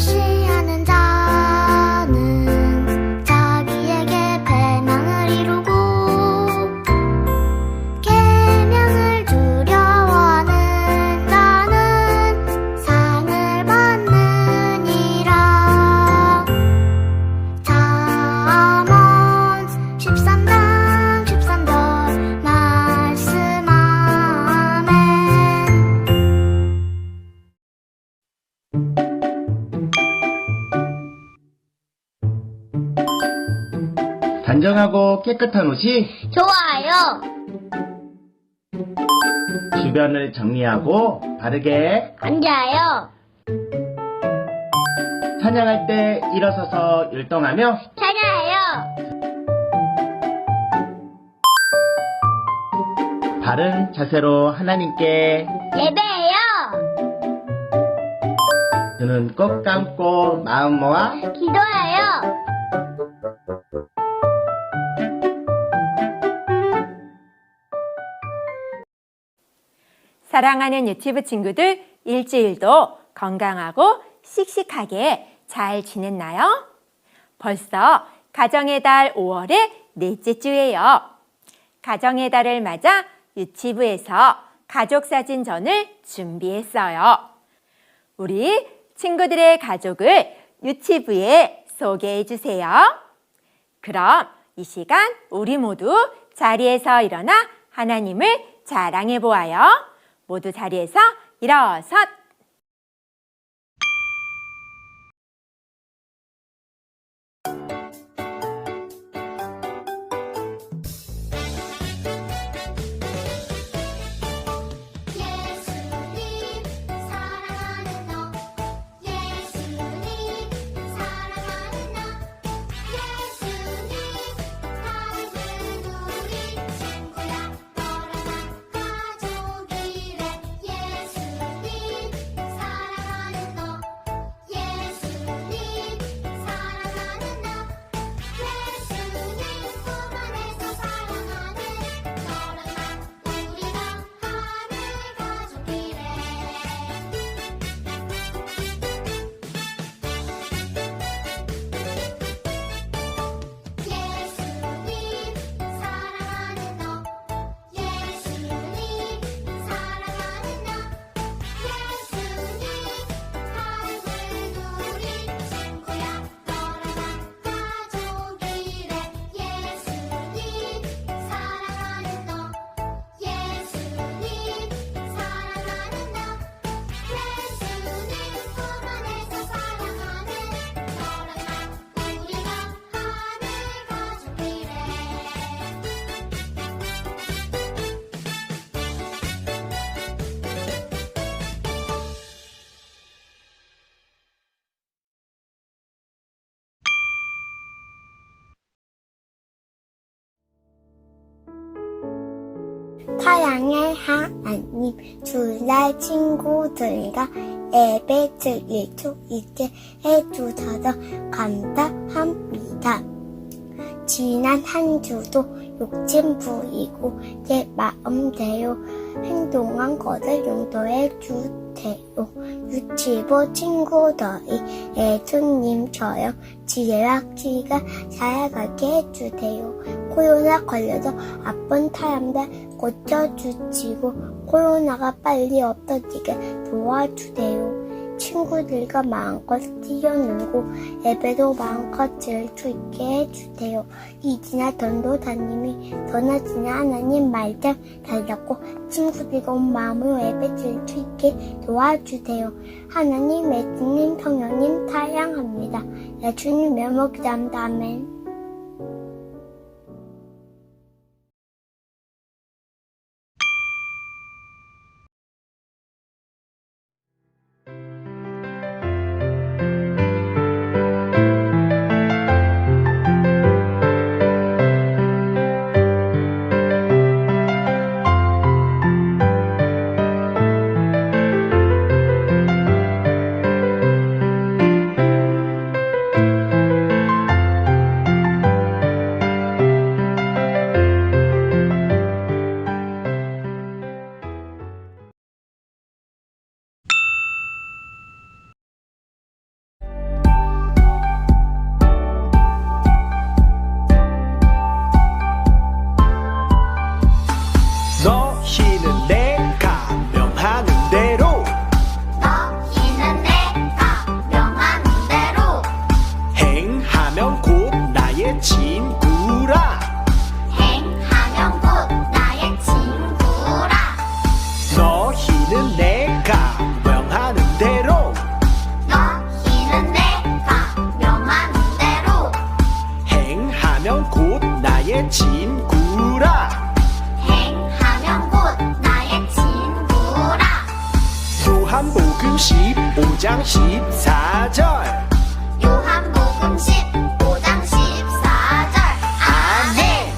무시하는 자는 자기에게 배망을 이루고 계명을 두려워하는 자는 상을 받느니라. 잠언 13장 13절 말씀. 아멘. 단정하고 깨끗한 옷이 좋아요. 주변을 정리하고 바르게 앉아요. 찬양할 때 일어서서 율동하며 찾아요. 바른 자세로 하나님께 예배해요. 눈은 꼭 감고 마음 모아 기도해요. 사랑하는 유튜브 친구들, 일주일도 건강하고 씩씩하게 잘 지냈나요? 벌써 가정의 달 5월의 넷째 주예요. 가정의 달을 맞아 유치부에서 가족사진전을 준비했어요. 우리 친구들의 가족을 유치부에 소개해 주세요. 그럼 이 시간 우리 모두 자리에서 일어나 하나님을 자랑해 보아요. 모두 자리에서 일어서. 예수님 사랑하는 너, 예수님 사랑하는 나, 예수님 삶은 우리 친구야. 너랑 나 가족이래. 예수님 사랑하는 너, 예수님 사랑하는 나, 예수님 품 안에서 사랑하는 너랑 나, 우리가 하늘 가족이래. 예수님 사랑하는 너, 예수님 사랑하는 나, 예수님 삶은 우리 친구야. 너랑 나 가족이래. 예수님 사랑하는 너, 예수님 사랑하는 나, 예수님 품 안에서 사랑하는 너랑 나, 우리가 하늘 가족이래. 사랑의 하나님, 주날 친구들과 예배 드릴 수 있게 해주셔서 감사합니다. 지난 한 주도 욕심 부리고 제 마음대로 행동한 것을 용서해 주세요. 유치부 친구들이 예수님처럼 지혜와 키가 살아가게 해주세요. 코로나 걸려서 아픈 사람들 고쳐주시고 코로나가 빨리 없어지게 도와주세요. 친구들과 마음껏 뛰어놀고 예배도 마음껏 드릴 수 있게 해주세요. 이지나 전도사님이 전하시는 하나님 말씀 잘 듣고 친구들과 온 마음으로 예배 드릴 수 있게 도와주세요. 하나님, 예수님, 성령님 사랑합니다. 예수님 명으로 기도합니다. 아멘. 15장 14절 요한복음 15장 14절 아멘.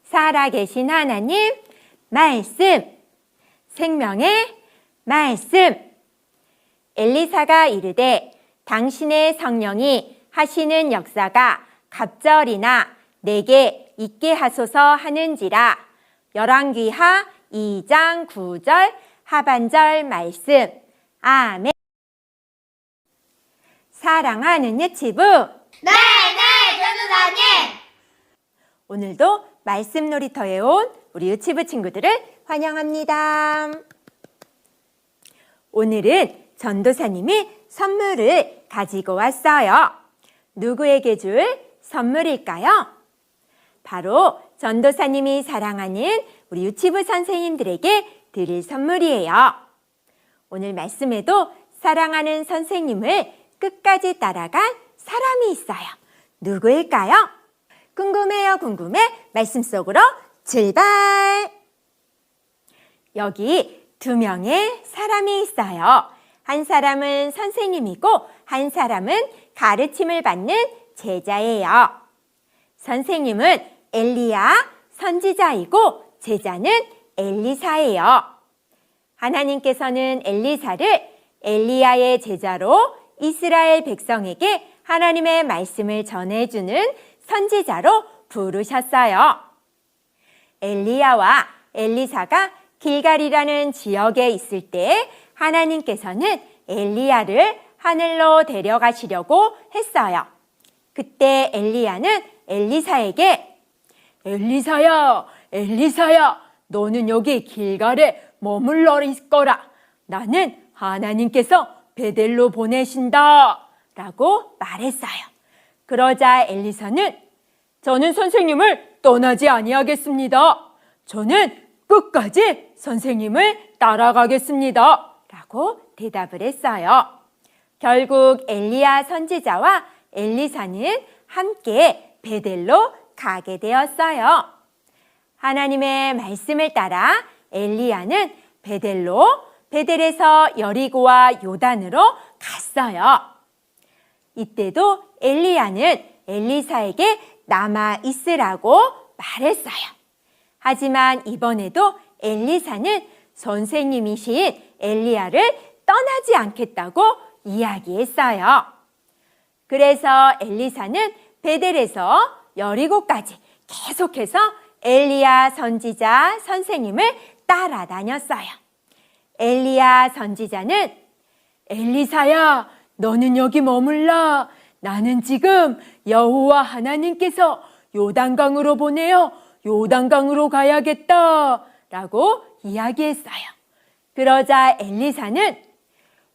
살아계신 하나님 말씀, 생명의 말씀. 엘리사가 이르되 당신의 성령이 하시는 역사가 갑절이나 내게 있게 하소서 하는지라. 열왕기하 2장 9절 하반절 말씀. 아멘. 사랑하는 유치부, 네, 전도사님. 오늘도 말씀 놀이터에 온 우리 유치부 친구들을 환영합니다. 오늘은 전도사님이 선물을 가지고 왔어요. 누구에게 줄 선물일까요? 바로 전도사님이 사랑하는 우리 유치부 선생님들에게 드릴 선물이에요. 오늘 말씀에도 사랑하는 선생님을 끝까지 따라간 사람이 있어요. 누구일까요? 궁금해요, 궁금해. 말씀 속으로 출발! 여기 2명의 사람이 있어요. 한 사람은 선생님이고 한 사람은 가르침을 받는 제자예요. 선생님은 엘리야 선지자이고 제자는 엘리사예요. 하나님께서는 엘리사를 엘리야의 제자로 이스라엘 백성에게 하나님의 말씀을 전해주는 선지자로 부르셨어요. 엘리야와 엘리사가 길갈이라는 지역에 있을 때 하나님께서는 엘리야를 하늘로 데려가시려고 했어요. 그때 엘리야는 엘리사에게 엘리사야, 엘리사야, 너는 여기 길갈에 머물러 있거라. 나는 하나님께서 베델로 보내신다. 라고 말했어요. 그러자 엘리사는 저는 선생님을 떠나지 아니하겠습니다. 저는 끝까지 선생님을 따라가겠습니다. 라고 대답을 했어요. 결국 엘리야 선지자와 엘리사는 함께 베델로 가게 되었어요. 하나님의 말씀을 따라 엘리야는 베델에서 여리고와 요단으로 갔어요. 이때도 엘리야는 엘리사에게 남아 있으라고 말했어요. 하지만 이번에도 엘리사는 선생님이신 엘리야를 떠나지 않겠다고 이야기했어요. 그래서 엘리사는 베델에서 여리고까지 계속해서 엘리야 선지자 선생님을 따라다녔어요. 엘리야 선지자는 엘리사야, 너는 여기 머물라. 나는 지금 여호와 하나님께서 요단강으로 보내어 요단강으로 가야겠다. 라고 이야기했어요. 그러자 엘리사는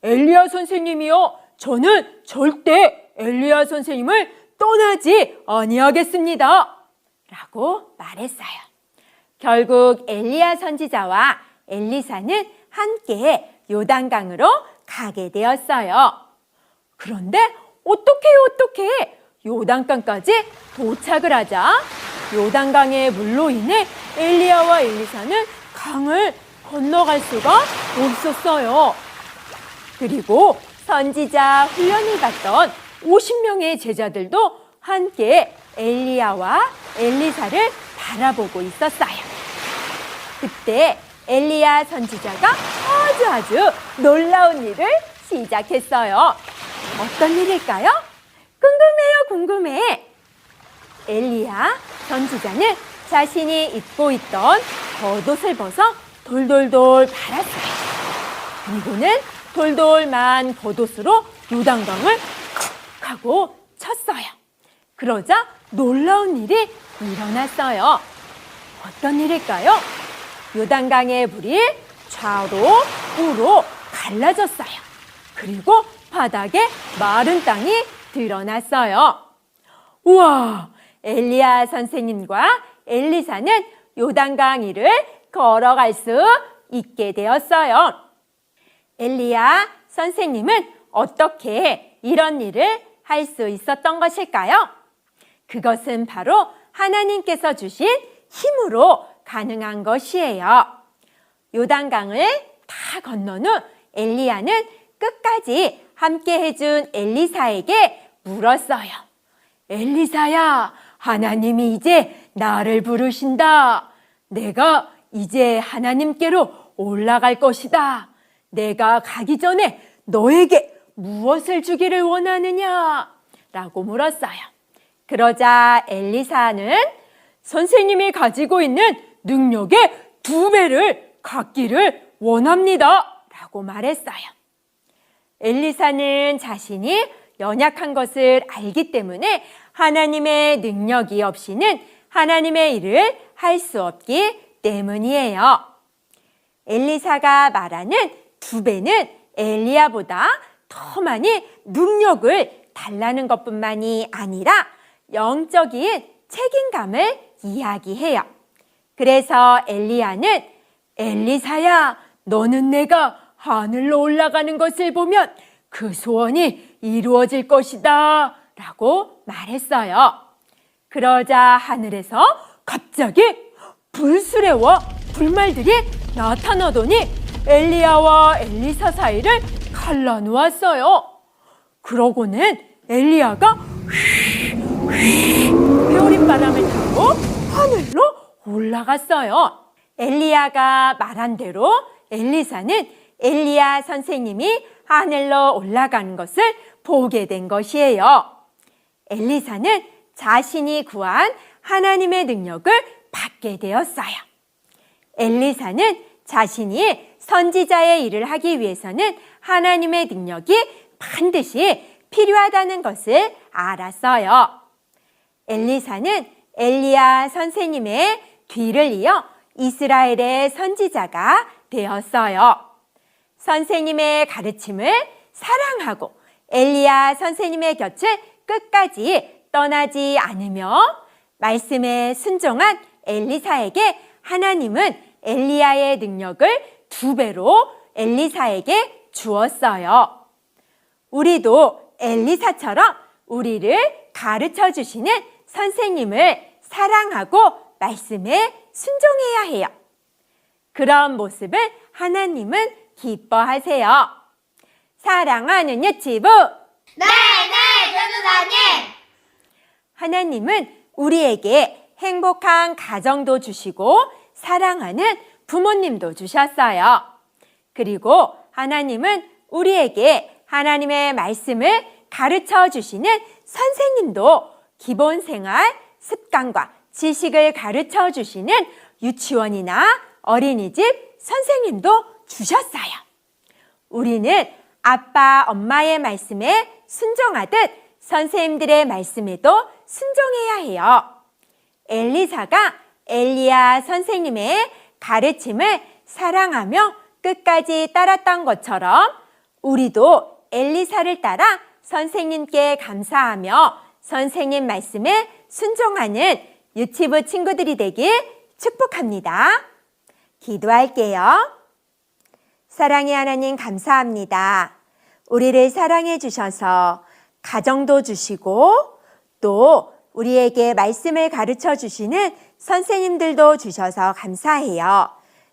엘리야 선생님이요, 저는 절대 엘리야 선생님을 떠나지 아니하겠습니다. 라고 말했어요. 결국 엘리야 선지자와 엘리사는 함께 요단강으로 가게 되었어요. 그런데 어떻게 요단강까지 도착을 하자 요단강의 물로 인해 엘리야와 엘리사는 강을 건너갈 수가 없었어요. 그리고 선지자 훈련을 받던 50명의 제자들도 함께 엘리야와 엘리사를 바라보고 있었어요. 그때 엘리야 선지자가 아주 놀라운 일을 시작했어요. 어떤 일일까요? 궁금해. 엘리야 선지자는 자신이 입고 있던 겉옷을 벗어 돌돌돌 말았어요. 그리고는 돌돌만 겉옷으로 요단강을 쿡 하고 쳤어요. 그러자 놀라운 일이 일어났어요. 어떤 일일까요? 요단강의 물이 좌로 우로 갈라졌어요. 그리고 바닥에 마른 땅이 드러났어요. 우와! 엘리야 선생님과 엘리사는 요단강 위를 걸어갈 수 있게 되었어요. 엘리야 선생님은 어떻게 이런 일을 할 수 있었던 것일까요? 그것은 바로 하나님께서 주신 힘으로 가능한 것이에요. 요단강을 다 건넌 후 엘리야는 끝까지 함께 해준 엘리사에게 물었어요. 엘리사야, 하나님이 이제 나를 부르신다. 내가 이제 하나님께로 올라갈 것이다. 내가 가기 전에 너에게 무엇을 주기를 원하느냐? 라고 물었어요. 그러자 엘리사는 선생님이 가지고 있는 능력의 2배를 갖기를 원합니다. 라고 말했어요. 엘리사는 자신이 연약한 것을 알기 때문에 하나님의 능력이 없이는 하나님의 일을 할 수 없기 때문이에요. 엘리사가 말하는 2배는 엘리야보다 더 많이 능력을 달라는 것뿐만이 아니라 영적인 책임감을 이야기해요. 그래서 엘리야는 엘리사야, 너는 내가 하늘로 올라가는 것을 보면 그 소원이 이루어질 것이다 라고 말했어요. 그러자 하늘에서 갑자기 불수레와 불말들이 나타나더니 엘리야와 엘리사 사이를 갈라놓았어요. 그러고는 엘리야가 회오린바람을 타고 하늘로 올라갔어요. 엘리야가 말한 대로 엘리사는 엘리야 선생님이 하늘로 올라가는 것을 보게 된 것이에요. 엘리사는 자신이 구한 하나님의 능력을 받게 되었어요. 엘리사는 자신이 선지자의 일을 하기 위해서는 하나님의 능력이 반드시 필요하다는 것을 알았어요. 엘리사는 엘리야 선생님의 뒤를 이어 이스라엘의 선지자가 되었어요. 선생님의 가르침을 사랑하고 엘리야 선생님의 곁을 끝까지 떠나지 않으며 말씀에 순종한 엘리사에게 하나님은 엘리야의 능력을 2배로 엘리사에게 주었어요. 우리도 엘리사처럼 우리를 가르쳐 주시는 선생님을 사랑하고 말씀에 순종해야 해요. 그런 모습을 하나님은 기뻐하세요. 사랑하는 유치부, 네, 전도사님. 하나님은 우리에게 행복한 가정도 주시고 사랑하는 부모님도 주셨어요. 그리고 하나님은 우리에게 하나님의 말씀을 가르쳐 주시는 선생님도 기본 생활 습관과 지식을 가르쳐 주시는 유치원이나 어린이집 선생님도 주셨어요. 우리는 아빠, 엄마의 말씀에 순종하듯 선생님들의 말씀에도 순종해야 해요. 엘리사가 엘리야 선생님의 가르침을 사랑하며 끝까지 따랐던 것처럼 우리도 엘리사를 따라 선생님께 감사하며 선생님 말씀에 순종하는 유치부 친구들이 되길 축복합니다. 기도할게요. 사랑의 하나님 감사합니다. 우리를 사랑해 주셔서 가정도 주시고 또 우리에게 말씀을 가르쳐 주시는 선생님들도 주셔서 감사해요.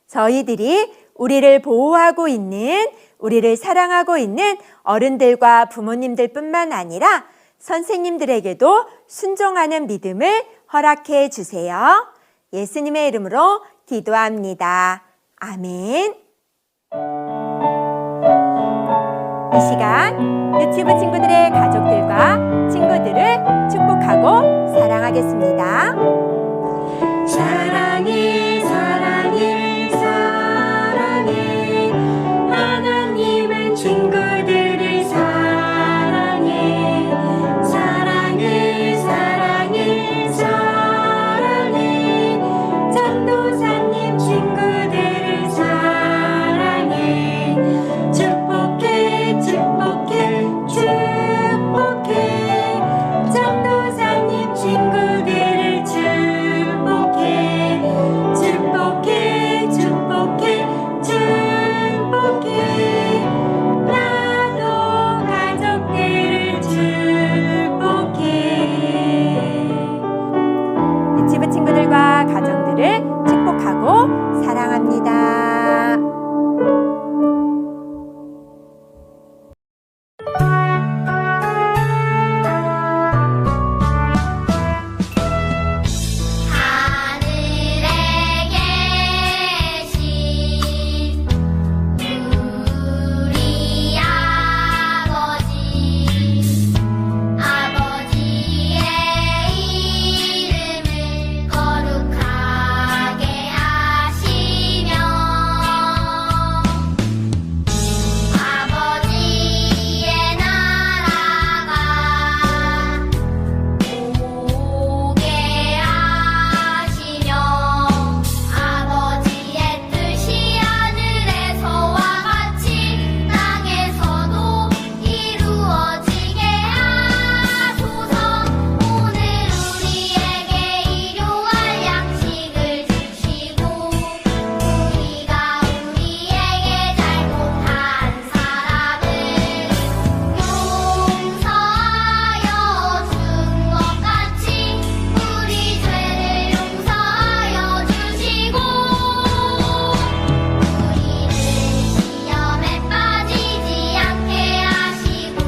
저희들이 우리를 보호하고 있는, 우리를 사랑하고 있는 어른들과 부모님들 뿐만 아니라 선생님들에게도 순종하는 믿음을 허락해 주세요. 예수님의 이름으로 기도합니다. 아멘. 이 시간 유치부 친구들의 가족들과 친구들을 축복하고 사랑하겠습니다. 사랑해 사랑해 사랑해 하나님은 친구들을 사랑해 사랑해 사랑해 사랑해 전도사님 친구들을 사랑해 축복해 축복해 축복해 전도사님 친구들을 축복해 가족들과 가정들을 축복하고 사랑합니다. 하늘에 계신 우리 아버지의 이름을 거룩하게 하시며 아버지의 나라가 오게 하시며 아버지의 뜻이 하늘에서와 같이 땅에서도 이루어지게 하소서. 오늘 우리에게 일용할 양식을 주시고 우리가 우리에게 잘못한 사람을 용서하여 준 것 같이 우리 죄를 용서하여 주시고 우리를 시험에 빠지지 않게 하시고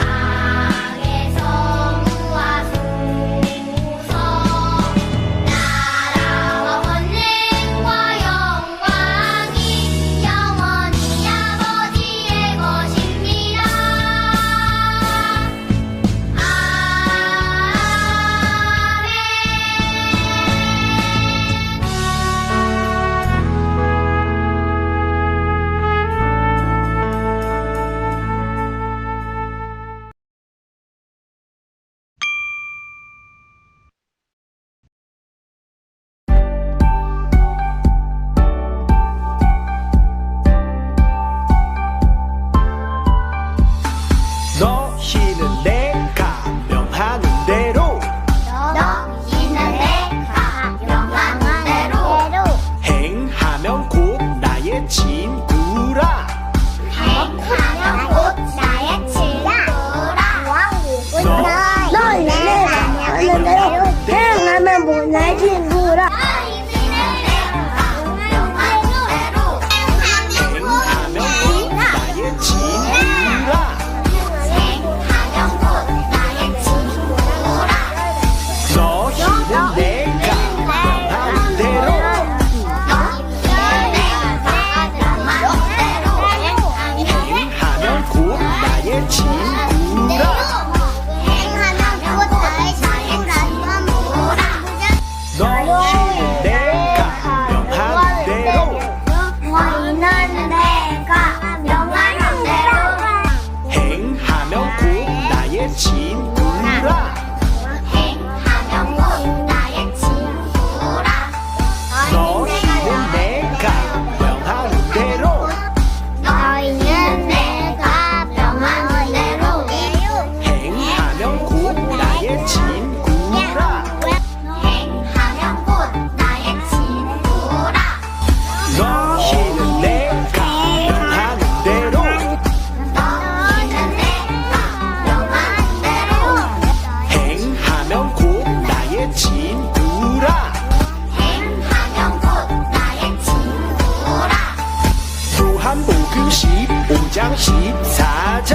악에서 구하소서. 나라와 권능과 영광이 영원히 아버지의 것입니다. 너희는 내가 명하는 대로 너희는 내가 명하는 대로 행하면 곧 나의 친구라. 행하면 곧 나의 친구라. 너희는 내가 하는 대로 행하면 못 나의 친구라. 행하면 곧 나의 친구라. 너희는 내가 명하는 대로 행하면 곧 나의 친구라. 너희는 내가 명하는 대로 행하면 곧 나의 친구라. 너희는 내가 명하는 대로 행하면 곧 나의 친구라. 너희는 내가 명하는 대로 행하면 곧 나의 친구라. 요한복음 15장 14절